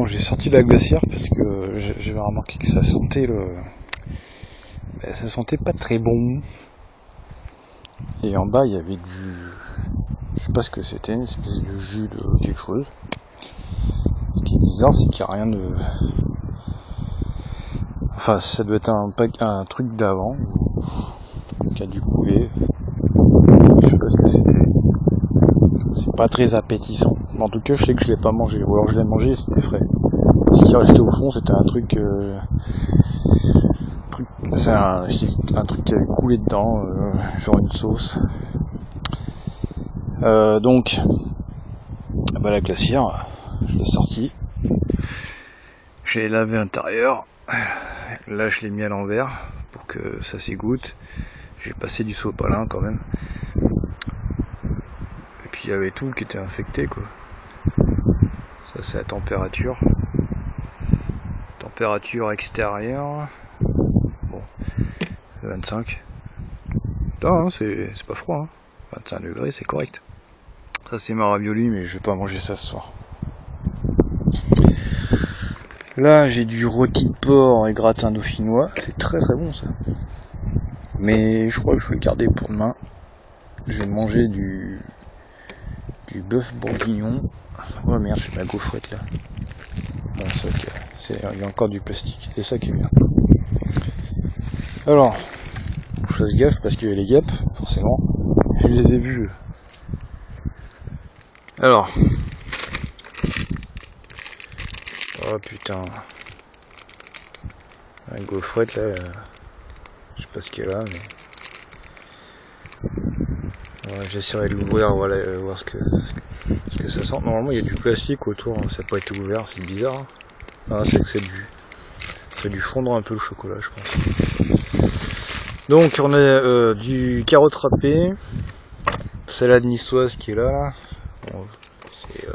bon, j'ai sorti la glacière parce que j'avais remarqué que ça sentait ça sentait pas très bon. Et en bas il y avait je sais pas ce que c'était, une espèce de jus de quelque chose. Ce qui est bizarre, c'est qu'il n'y a rien de... Enfin, ça doit être un truc d'avant qui a dû couler. Je sais pas ce que c'était. C'est pas très appétissant. Mais en tout cas, je sais que je l'ai pas mangé. Ou alors je l'ai mangé, c'était frais. Ce qui restait au fond, c'était un truc... c'est un truc qui avait coulé dedans, genre une sauce. Donc, la glacière, je l'ai sortie. J'ai lavé l'intérieur. Là, je l'ai mis à l'envers pour que ça s'égoutte. J'ai passé du sopalin quand même. Et puis il y avait tout qui était infecté, quoi. Ça, c'est la température. Température extérieure. Bon, 25. Non, c'est pas froid. Hein. 25 degrés, c'est correct. Ça, c'est ma ravioli, mais je vais pas manger ça ce soir. Là, j'ai du rôti de porc et gratin dauphinois. C'est très très bon, ça. Mais je crois que je vais le garder pour demain. Je vais manger du bœuf bourguignon. Oh merde, j'ai ma gaufrette là. Bon, il y a encore du plastique. C'est ça qui est bien. Alors, je fasse gaffe parce qu'il y a les guêpes, forcément. Je les ai vus. Alors. Oh putain. La gaufrette là. Je sais pas ce qu'elle a, mais. Ouais, j'essaierai de l'ouvrir, voilà, voir ce que ça sent. Normalement, il y a du plastique autour, ça n'a pas été ouvert, c'est bizarre. Hein. Ah, c'est que ça a dû fondre un peu le chocolat, je pense. Donc, on a du carotte râpée, salade niçoise qui est là. Bon, c'est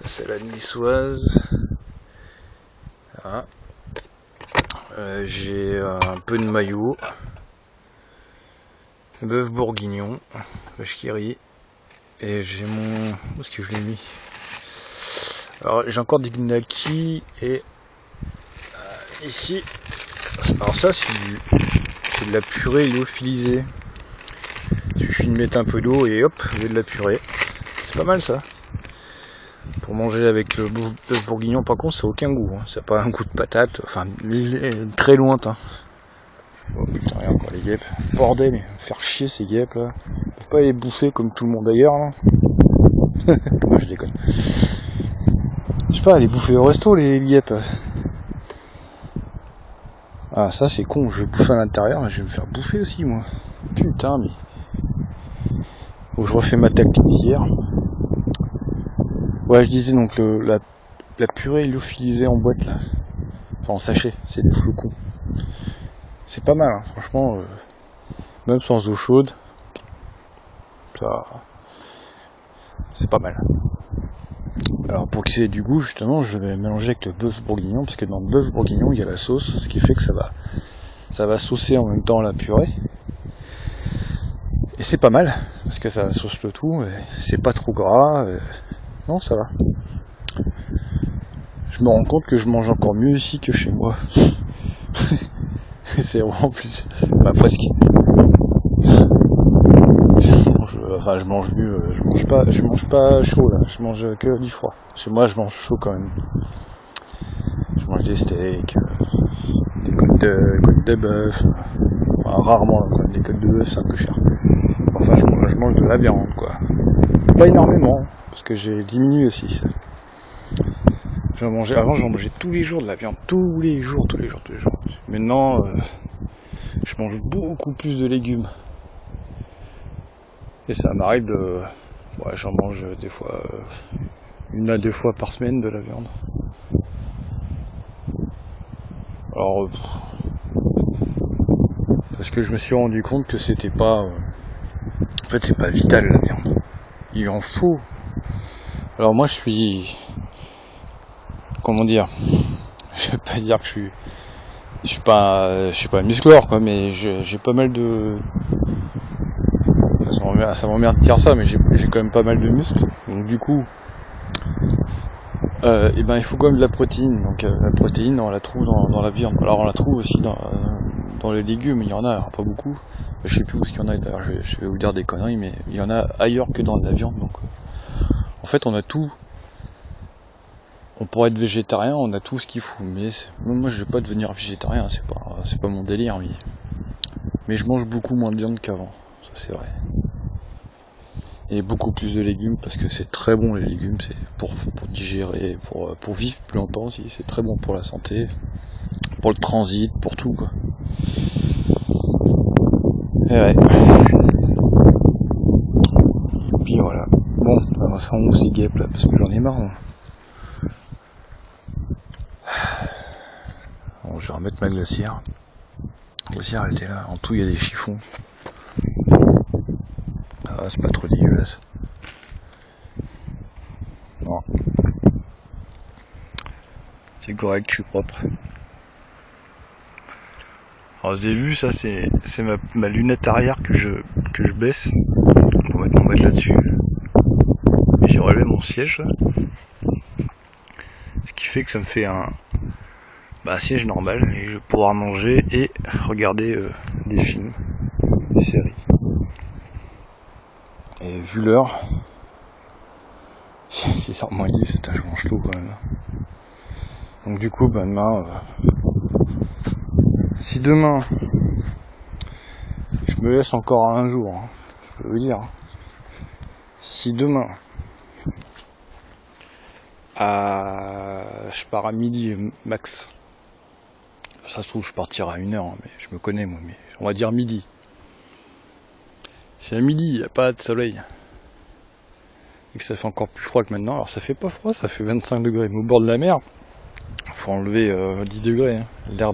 la salade niçoise. Voilà. J'ai un peu de maillot. Bœuf bourguignon, vache qui rit, et j'ai mon... Où est-ce que je l'ai mis? Alors j'ai encore des gnocchis, et ici, alors ça c'est de la purée lyophilisée. Il suffit de mettre un peu d'eau et hop, j'ai de la purée. C'est pas mal ça. Pour manger avec le bœuf bourguignon, par contre, ça n'a aucun goût. Hein. Ça n'a pas un goût de patate, enfin très lointain. Oh putain, regarde encore les guêpes. Bordel, ils vont faire chier ces guêpes là. Ils peuvent pas les bouffer comme tout le monde ailleurs là. Moi je déconne. Je sais pas, les bouffer au resto les guêpes. Ah ça c'est con, je vais bouffer à l'intérieur, mais je vais me faire bouffer aussi moi. Putain mais. Faut que je refais ma tactique d'hier. Ouais je disais donc la purée lyophilisée en boîte là. Enfin en sachet, c'est des flocons. C'est pas mal, hein. Franchement, même sans eau chaude, ça, c'est pas mal. Alors pour qu'il y ait du goût, justement, je vais mélanger avec le bœuf bourguignon, parce que dans le bœuf bourguignon, il y a la sauce, ce qui fait que ça va saucer en même temps la purée. Et c'est pas mal, parce que ça sauce le tout, et c'est pas trop gras, non, ça va. Je me rends compte que je mange encore mieux ici que chez moi. C'est vraiment plus... Bah presque. Je mange mieux, je mange pas chaud là, je mange que du froid. Chez moi je mange chaud quand même. Je mange des steaks, des côtes de bœuf, enfin, rarement quand même, des côtes de bœuf c'est un peu cher. Enfin je mange de la viande quoi. Pas énormément, parce que j'ai diminué aussi ça. Avant j'en mangeais tous les jours de la viande, tous les jours. Maintenant je mange beaucoup plus de légumes. Et ça m'arrive de... Ouais, j'en mange des fois... 1 à 2 fois par semaine de la viande. Alors... parce que je me suis rendu compte que c'était pas... en fait, c'est pas vital la viande. Il en faut. Alors moi, je suis... Comment dire? Je vais pas dire que je suis pas un musclore, quoi, mais j'ai pas mal de... Ça m'emmerde de dire ça, mais j'ai quand même pas mal de muscles. Donc du coup, et ben il faut quand même de la protéine. Donc la protéine, on la trouve dans la viande. Alors on la trouve aussi dans les légumes, il y en a, alors pas beaucoup. Je sais plus où ce qu'il y en a d'ailleurs, je vais vous dire des conneries, mais il y en a ailleurs que dans la viande. Donc en fait on a tout. On pourrait être végétarien, on a tout ce qu'il faut. Mais moi je vais pas devenir végétarien, c'est pas mon délire. Mais je mange beaucoup moins de viande qu'avant, ça c'est vrai. Et beaucoup plus de légumes parce que c'est très bon les légumes, c'est pour digérer, pour vivre plus longtemps aussi, c'est très bon pour la santé, pour le transit, pour tout quoi. Et ouais. Et puis voilà. Bon, ça on s'y guêpe là parce que j'en ai marre. Hein. Bon, je vais remettre ma glacière. La glacière elle était là, en tout il y a des chiffons. Ah, c'est pas trop dégueulasse. Non. C'est correct, je suis propre. Alors vous avez vu, ça c'est ma lunette arrière que je baisse. On va mettre là-dessus. Et j'ai relevé mon siège. Ce qui fait que ça me fait un siège normal. Et je vais pouvoir manger et regarder des films, des séries. Et vu l'heure, 6h-10, je mange tout quand même. Donc du coup, demain, si demain, je me laisse encore un jour, hein, je peux vous dire, si demain, je pars à midi max, ça se trouve je partirai à 1h, hein, mais je me connais moi, mais on va dire midi. Si à midi il n'y a pas de soleil, et que ça fait encore plus froid que maintenant, alors ça fait pas froid, ça fait 25 degrés, mais au bord de la mer, faut enlever 10 degrés, hein. L'air,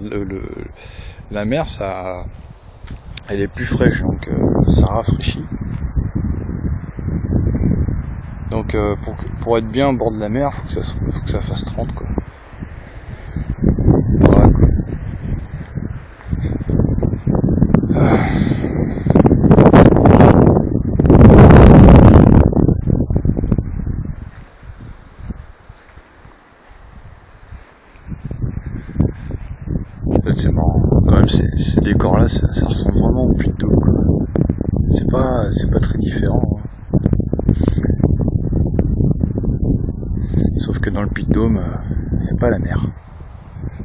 la mer, elle est plus fraîche, donc ça rafraîchit. Donc pour être bien au bord de la mer, faut que ça fasse 30 quoi. Voilà quoi. En fait c'est marrant. Quand même ces décors là, ça ressemble vraiment au Puy de Dôme quoi. C'est pas très différent. Hein. Sauf que dans le Puy de Dôme, il n'y a pas la mer.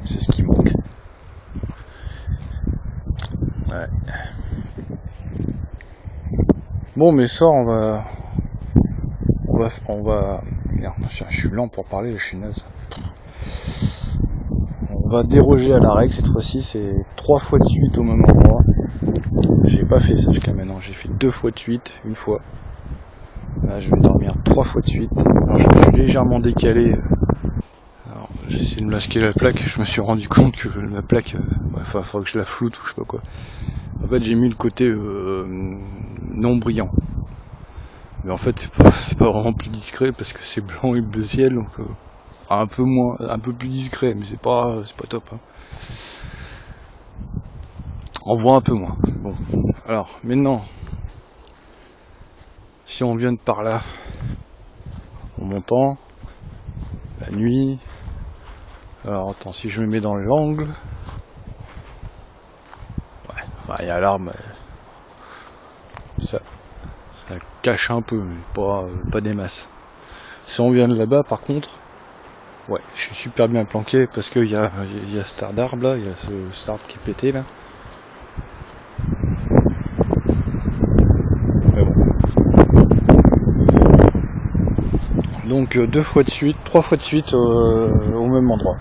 C'est ce qui manque. Ouais. Bon, mais ça, on va. Merde, je suis lent pour parler, je suis naze. On va déroger à la règle cette fois-ci, c'est 3 fois de suite au même endroit. J'ai pas fait ça jusqu'à maintenant, j'ai fait 2 fois de suite, une fois. Là, je vais dormir 3 fois de suite. Alors, je me suis légèrement décalé. Alors, j'ai essayé de me lasquer la plaque, je me suis rendu compte que la plaque, faudra que je la floute ou je sais pas quoi. En fait, j'ai mis le côté non brillant. Mais en fait, c'est pas vraiment plus discret parce que c'est blanc et bleu ciel, donc un peu plus discret, mais c'est pas top. Hein. On voit un peu moins. Bon, alors maintenant, si on vient de par là, en montant, la nuit. Alors attends, si je me mets dans l'angle, ouais, il y a l'arbre, ça cache un peu, mais pas des masses. Si on vient de là-bas, par contre, ouais, je suis super bien planqué parce qu'il y a cet arbre là, il y a cet arbre qui est pété là. Mais bon. Donc 2 fois de suite, 3 fois de suite au même endroit.